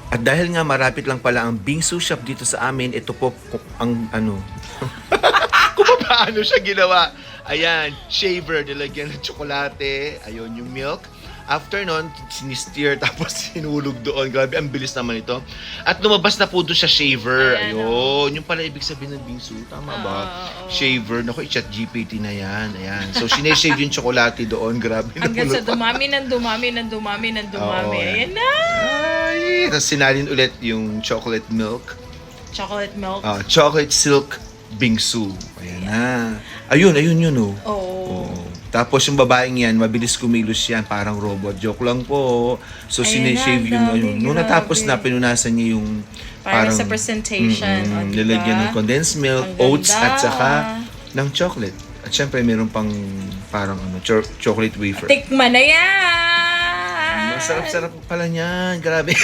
At dahil nga marapit lang pala ang Bingsu shop dito sa amin, ito po ang ano. Kung paano siya ginawa. Ayan, shaver, nilagyan ng tsokolate. Ayun, yung milk. After nun, sinisteer tapos sinulog doon. Grabe, ang bilis naman ito. At lumabas na po doon sa shaver. Ayun, yung pala ibig sabihin ng bingsu. Tama ba? Shaver. Naku, i-chat GPT na yan. Ayan. So, sineshave yung tsokolate doon. Grabe. Hanggang sa dumami ng dumami ng dumami ng dumami. Oo, Ayan na! Ay, tapos sinalin ulit yung chocolate milk. Chocolate milk. Chocolate silk bingsu. Ayan na. Ayun yun, oh. Oo. Tapos yung babaeng yan, mabilis kumilos yan, parang robot. Joke lang po. So, Ayan sineshave na, yung grabe, ayun. Nung natapos na, grabe. pinunasan niya yung Para sa presentation. O, diba? Nilagyan ng condensed milk, Ang oats, ganda. at saka ng chocolate. At syempre, meron pang parang chocolate wafer. Tikman na yan! Masarap-sarap pala niyan. Grabe.